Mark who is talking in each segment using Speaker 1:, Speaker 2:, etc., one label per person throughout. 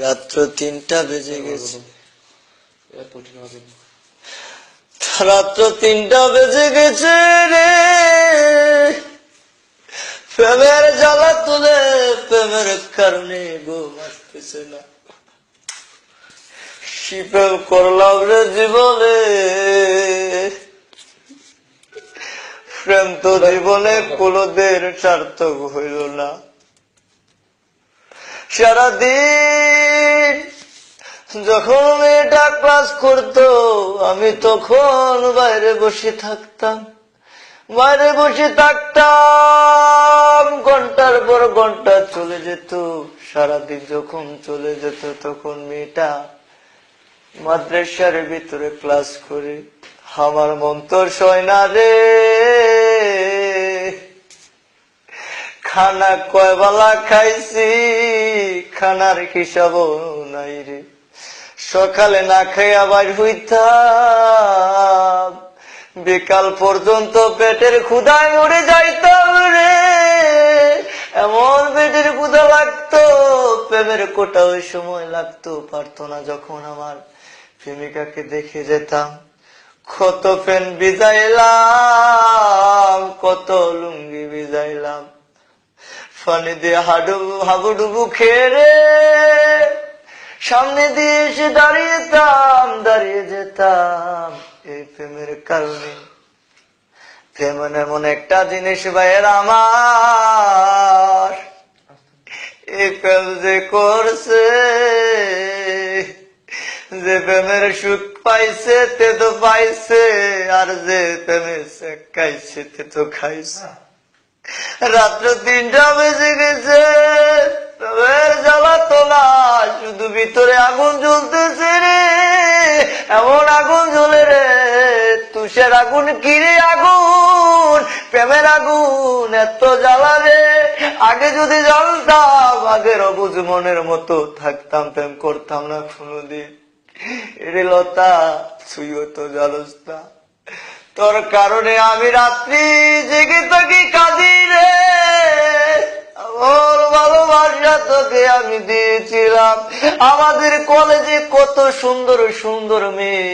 Speaker 1: রাত্র 3টা বেজে গেছে। রাত্র 3টা বেজে গেছে রে, প্রেমের জ্বালা তুলে প্রেমের কারণে ঘুম আসতেছে না। প্রেম করলাম রে জীবনে, প্রেম তো জীবনে কোনদিন সার্থক হইল না। সারাদিন যখন মেয়েটা ক্লাস করতো আমি তখন বাইরে বসে থাকতাম, ঘন্টার পর ঘন্টা চলে যেত। সারাদিন যখন চলে যেত তখন মেয়েটা মাদ্রাসার ভিতরে ক্লাস করে। আমার মন তো সয় না রে, খানা কয় বেলা খাইছি খানার হিসাবও নাই রে। সকালে না খাই আবার হইতাম, বিকাল পর্যন্ত পেটের ক্ষুধায় মরে যাইতাম রে। এমন পেটের ক্ষুধা লাগতো, প্রেমের কোটা ওই সময় লাগতো পারতো না। যখন আমার প্রেমিকাকে দেখে যেতাম, কত ফ্যান ভিজাইলাম, কত লুঙ্গি ভিজাইলাম, পানি দিয়ে হাবুডুবু খেয়ে রে সামনে দিয়ে এসে দাঁড়িয়ে যেতাম। এই প্রেমের কারণে। প্রেম এমন একটা জিনিস ভাইয়ের আমার, এই প্রেম যে করছে, যে প্রেমের সুখ পাইছে তে তো পাইছে, আর যে প্রেমের খাইছে তে তো খাইছে। রাত্র 3টা বেজে গেছে, প্রেমের জ্বালা তোলা, শুধু ভিতরে আগুন জ্বলতেছে রে। এমন আগুন জ্বলে রে, তুষের আগুন কিরে আগুন, প্রেমের আগুন এত জ্বালা রে। আগে যদি জানতাম, আগের অবুঝ মনের মতো থাকতাম, প্রেম করতাম না কোনদিন। রে লতা, তুইও তো জানোস না, তোর কারণে আমি রাত্রি জেগে থাকি কাঁদি রে। আমার ভালোবাসা তোকে আমি দিয়েছিলাম। আমাদের কলেজে কত সুন্দর সুন্দর মেয়ে,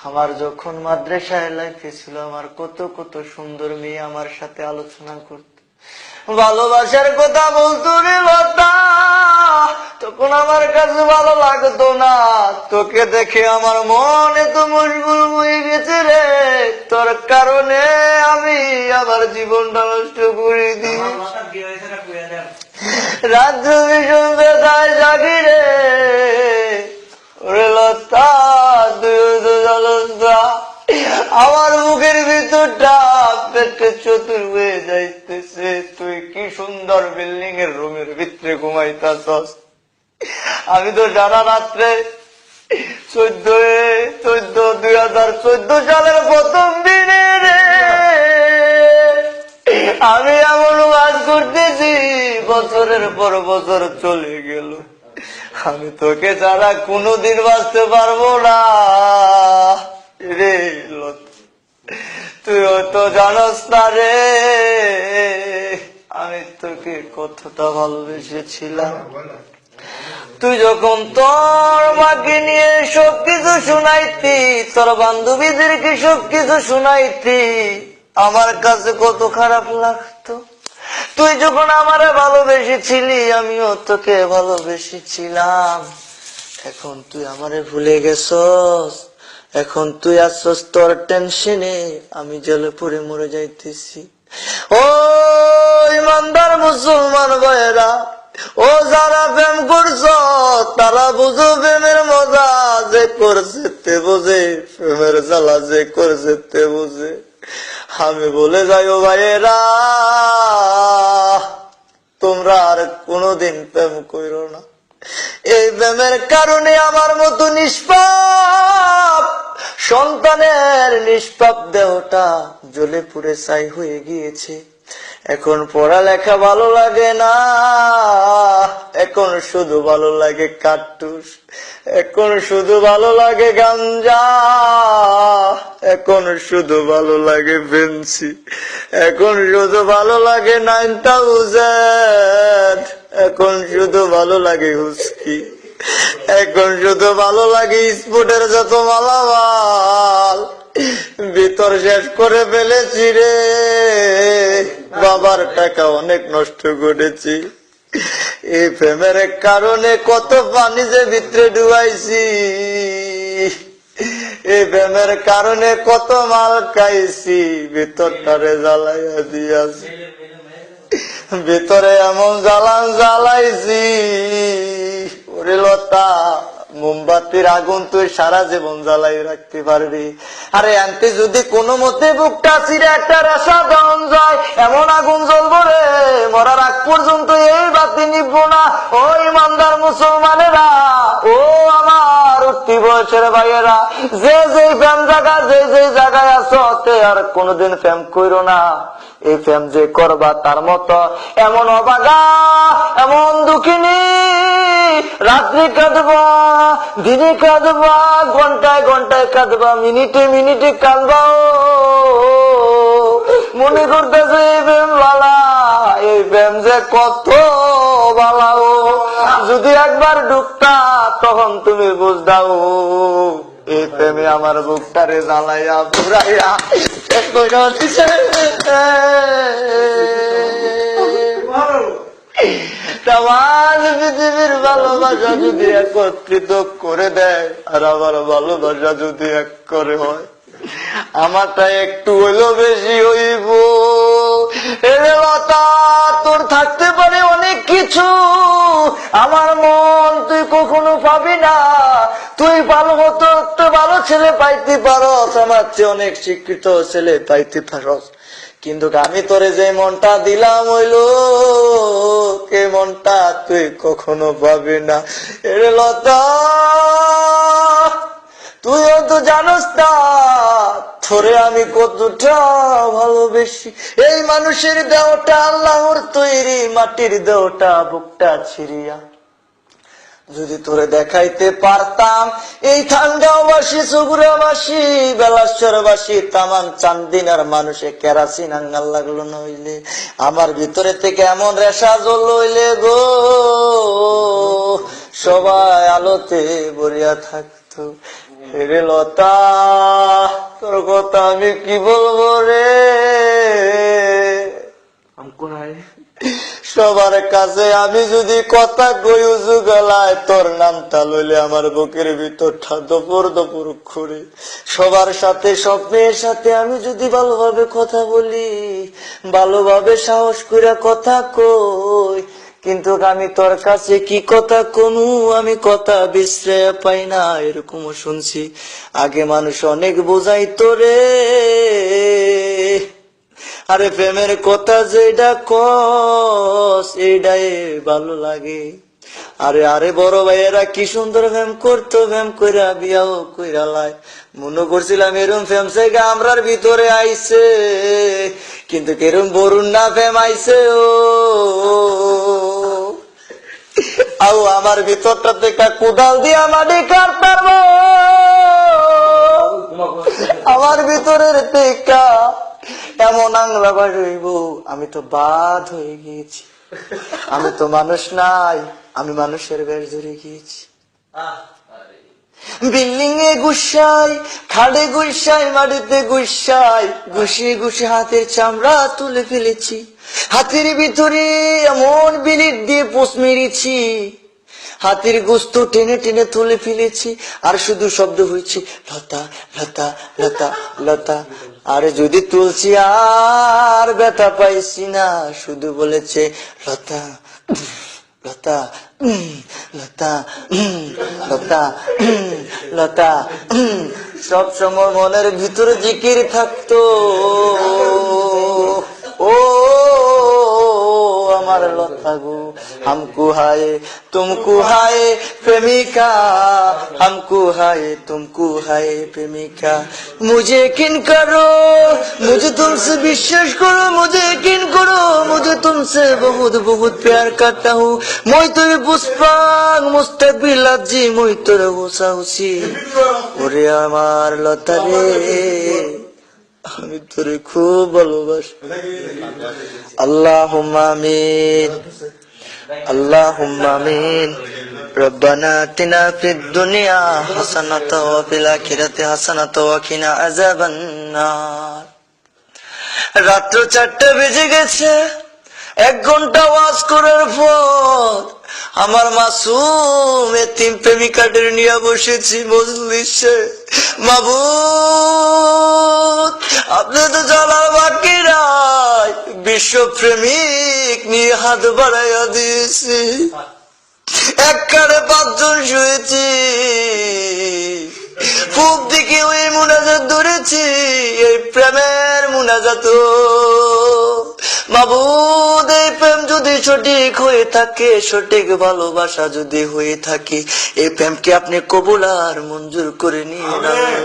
Speaker 1: আমার যখন মাদ্রাসায় লাইফে ছিল, আমার কত কত সুন্দর মেয়ে আমার সাথে আলোচনা করত, ভালোবাসার কথা বলতো রে লতা। তখন আমার কাছে ভালো লাগতো না, তোকে দেখে আমার মন এত মশগুল হয়ে গেছে রে। তোর কারণে আমি আমার জীবনটা নষ্ট করে দিই। রাজ্য ভীষণ বেদায় জাগি রে, ওরে লতা তুই তো জানোস না, আমার মুখের ভিতরটা পেটে চতুর হয়ে যাইতেছে। তুই কি সুন্দর বিল্ডিং এর রুমের ভিতরে ঘুমাইতাছস, আমি তো জানা রাত্রে 2014 সালের প্রথম দিনে রে আমি এমন ওয়াজ করতেছি, বছরের পর বছর চলে গেল, আমি তোকে ছাড়া কোনোদিন বাঁচতে পারবো না রে লতা। তুই তো জানোস না রে, আমি তোকে কতটা ভালোবেসেছিলাম। তুই যখন তোর মাকে নিয়ে সবকিছু শুনাইতি, তোর বান্ধবীদেরকে সবকিছু শুনাইতি, আমার কাছে কত খারাপ লাগতো। তুই যখন আমারে ভালোবেসেছিলি, আমিও তোকে ভালোবেসেছিলাম। এখন তুই আমারে ভুলে গেছস, এখন তুই আসছস তোর টেনশনে, আমি জেলে পড়ে মরে যাইতেছি। ও ইমানদার মুসলমান ভাইয়েরা, ও যারা প্রেম করছ তারা বুঝো প্রেমের মজা, যে করছে তে বোঝে, প্রেমের জ্বালা যে করছে তে বোঝে। আমি বলে যাই ও ভাইয়েরা, তোমরা আর কোনোদিন প্রেম করো না। এই প্রেমের কারণে আমার মতো নিষ্পাপ সন্তানের নিষ্পাপ দেহটা জ্বলে পুড়ে ছাই হয়ে গিয়েছে। এখন পড়ালেখা ভালো লাগে না, এখন শুধু ভালো লাগে কার্তুস, এখন শুধু ভালো লাগে গাঞ্জা, এখন শুধু ভালো লাগে ফেন্সি, এখন শুধু ভালো লাগে 9000, এখন শুধু ভালো লাগে হুস্কি। কি এখন শুধু ভালো লাগে স্পোর্টের যত মালামাল ভিতর শেষ করে ফেলেছি রে। বাবার টাকা অনেক নষ্ট করেছি, এই প্রেমের কারণে কত পানি যে ভিতরে ডুবাইছি, এই প্রেমের কারণে কত মাল খাইছি, ভিতরটারে জ্বালাইয়া দিয়াছি, ভিতরে এমন জ্বালান জ্বালাইছি। ওরে লতা, মোমবাতির আগুন তুই সারা জীবন জ্বালাই রাখতে পারবি, আরে আনতে যদি কোনো মতে বুকটা ছিঁড়ে একটা রেশা দেওয়া যায়, এমন আগুন জ্বলবো রে, মরার আগ পর্যন্ত এই বাতি নিব না। ও ইমানদার মুসলমানেরা, ও আমার উঠতি বয়সের ভাইয়েরা, যে যে ফ্যাম জায়গা যে যে জায়গায় আছো আর কোনোদিন ফ্যাম কইরো না। এই ফ্যাম যে করবা তার মতো এমন অবাগা, এমন দুঃখিনী, রাত্রি কাঁদবা, দিনে কাঁদবা, ঘন্টায় ঘন্টায় কাঁদবা, মিনিটে মিনিটে কাঁদবা। মনে করতেছে এই প্রেম বালা, এই প্রেম যে কত বালা। যদি একবার ঢুকতা তখন তুমি বুঝদাও, এই প্রেমে আমার বুকটারে জ্বালাইয়া পুরাইয়া পৃথিবীর ভালোবাসা যদি একত্রিত করে দেয়, আর আমার ভালোবাসা যদি এক করে হয়, আমারটা একটু হইলো বেশি হইব। এরে লতা, তোর থাকতে পারে অনেক কিছু, আমার মন তুই কখনো পাবি না। তুই ভালো হতো, একটা ভালো ছেলে পাইতে পারস, আমার চেয়ে অনেক শিক্ষিত ছেলে পাইতে পারস, কিন্তু আমি তোরে যে মনটা দিলাম হইলো কে মনটা তুই কখনো পাবি না। এরে লতা, তুইও তো জানোস না তোরে আমি কতটা ভালোবেসি। এই মানুষের দেহটা আল্লাহর তৈরি, মাটির দেহটা বুকটা ছিড়িয়া যদি তোরে দেখাইতে পারতাম, এই ঠান্ডাবাসী, চুগুড়াবাসী, বেলাশ্বরবাসী, তামান চান্দিনার মানুষে কেরাসিন আঙ্গাল লাগলো নইলে, আমার ভিতরে থেকে এমন রেশা জ্বল হইলে গো, সবাই আলোতে ভরিয়া থাকতো। রে লতা, তোর কথা আমি কি বলবো রে, সবার কাছে আমি যদি কথা কই উজু গলায়, তোর নামটা লইলে আমার বুকের ভিতরটা দপর দপর করে। সবার সাথে, সব মেয়ের সাথে আমি যদি ভালোভাবে কথা বলি, ভালোভাবে সাহস করে কথা কই, কিন্তু আমি তোর কাছে কি কথা কমু, আমি কথা বিশ্রয় পাই না, এরকমও শুনছি। আগে মানুষ অনেক বোঝাইতো রে, আরে প্রেমের কথা যেটা কস এইটাই ভালো লাগে। আরে আরে বড় ভাইয়েরা কি সুন্দর প্রেম করতো, প্রেম কইরা বিয়াও কইরা লাই। মনে করছিলাম এরম প্রেম জায়গা আমরার ভিতরে আইছে, কিন্তু কেরম বরুণ না প্রেম আইছে। ও আও আমার ভিতরটা থেকে কোদাল দিয়া মাটি কাটতাম, আমার ভিতরের টেকা এমন আংলা বার হইব, আমি তো বাদ হয়ে গিয়েছি, আমি তো মানুষ নাই, আমি মানুষের বেশ ধরে গিয়েছি। বিল্ডিং এ গুসাই, খাড়ে গুসাই, মাটিতে গুসাই, ঘুষিয়ে ঘুষিয়ে হাতের চামড়া তুলে ফেলেছি, হাতের ভিতরে এমন বিলিট দিয়ে পোষ মেরেছি, হাতের গোস্ত টেনে টেনে তুলে ফেলেছি, আর শুধু শব্দ হয়েছে লতা লতা লতা লতা। আরে যদি তুলছি আর ব্যথা পাইছি না, শুধু বলেছে লতা লতা লতা লতা লতা। সব সময় মনের ভিতরে জিকির থাকতো, ও আমার লতা গো, हमको हाय तुमको हाय प्रेमिका, हमको हाय तुमको हाय प्रेमिका। मुझे यकीन करो, मुझे तुमसे विश्वास करो, मुझे यकीन करो, मुझे तुमसे बहुत बहुत प्यार करता हूँ। मैं তোরে পুষ্পাং মুস্তাকবিল আজি, মই তোরে বসাউছি, ওরে আমার লতা রে, আমি তোরে খুব ভালোবাসি। আল্লাহুম্মা আমিন, আল্লাহুম্মা আমিন। রব্বানা আতিনা ফিদ দুনিয়া হাসানাতাও ওয়া ফিল আখিরাতি হাসানাতাও ওয়া কিনা আযাবান নার। রাত্র 4টা বেজে গেছে। 1 ঘন্টা ওয়াজ করার পর আমার মাসুম এতিম প্রেমিকাদের নিয়ে বসেছি মজলিসে। মাবুদ, আপনি তো চলার বাকি নাই, বিশ্ব প্রেমিক নিয়ে হাত বাড়াইয়া দিয়েছি। এক কারে 5 জন শুয়েছি। পূব দিকে ওই মুনাজাত ধরেছি, এই প্রেমের মুনাজাত। মাবুদ, এই প্রেম যদি সঠিক হয়ে থাকে, সঠিক ভালোবাসা যদি হয়ে থাকে, এই প্রেমকে আপনি কবুল আর মঞ্জুর করে নিয়ে নেন।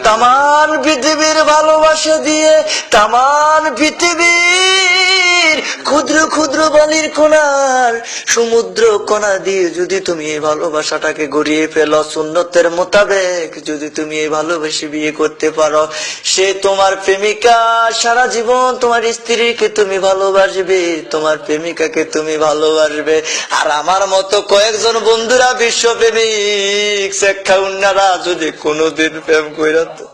Speaker 1: তামান পৃথিবীর ভালোবাসা দিয়ে, তামান পৃথিবীর ক্ষুদ্র ক্ষুদ্র বালির কণার সমুদ্র কণা দিয়ে যদি তুমি এই ভালোবাসাটাকে গড়িয়ে ফেলো, সুন্নতের মোতাবেক যদি তুমি এই ভালোবেসে বিয়ে করতে পারো, সে তোমার প্রেমিকা। সারা জীবন তোমার স্ত্রীকে তুমি ভালোবাসবে, তোমার প্রেমিকাকে তুমি ভালোবাসবে। আর আমার মতো কয়েকজন বন্ধুরা বিশ্ব প্রেমিক শেখা উন্নারা যদি কোনোদিন প্রেম কইরা তো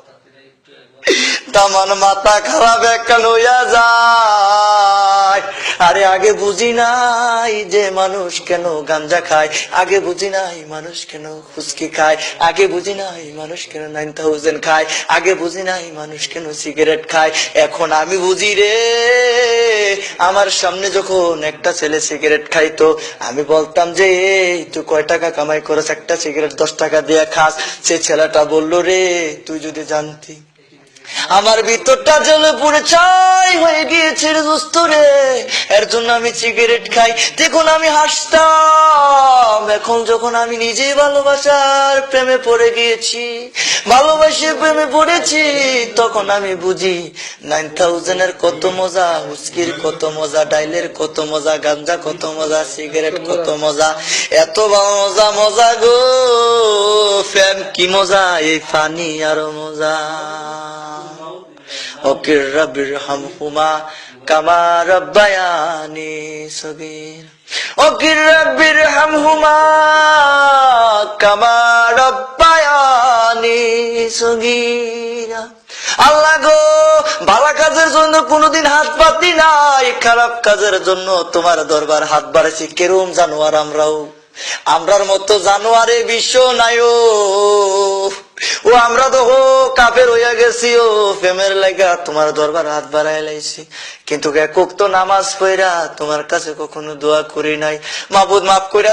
Speaker 1: তামান মাথা খারাপ একখান হইয়া যায়। আরে আগে বুঝি নাই যে মানুষ কেন গাঞ্জা খায়, আগে বুঝি নাই মানুষ কেন ফুচকি খায়, আগে বুঝি নাই মানুষ কেন 9000 খায়, আগে বুঝি নাই মানুষ কেন সিগারেট খায়। এখন আমি বুঝি রে। আমার সামনে যখন একটা ছেলে সিগারেট খাইতো, আমি বলতাম যে এই তুই কয় টাকা কামাই করছ, একটা সিগারেট 10 টাকা দিয়ে খাস। সে ছেলেটা বলল, রে তুই যদি জানতি আমার ভিতরটা জ্বলে পুড়ে ছাই হয়ে গিয়েছে রে দোস্ত রে, এর জন্য আমি সিগারেট খাই। দেখুন আমি হাসতাম। এখন যখন আমি নিজেই ভালোবাসার প্রেমে পড়ে গিয়েছি, ভালোবাসে প্রেমে পড়েছি, তখন আমি বুঝি 9000 এর কত মজা, হুস্কির কত মজা, ডাইলের কত মজা, গাঞ্জা কত মজা, সিগারেট কত মজা। এত মজা মজা গো, প্রেম কি মজা, এই ফানি আরো মজা। ওকির রাব্বির হামহুমা কামা রাব্বায়ানি সগীর, ওকির রাব্বির হামহুমা কামা রাব্বায়ানি সগীর। আল্লাহ গো, ভালো কাজের জন্য কোনোদিন হাত পাতি নাই, খারাপ কাজের জন্য তোমার দরবার হাত বাড়াইছি। কেরম জানোয়ার আমরাও, আমরার মতো জানোয়ারে বিশ্ব নাই ও। আমরা তো কাফের হইয়া গেছি ও, প্রেমের লাগা তোমার দরবার হাত বাড়াই লাইছি, কিন্তু একক তো নামাজ পড়া তোমার কাছে কখনো দোয়া করি নাই। মাবুদ মাফ কইরা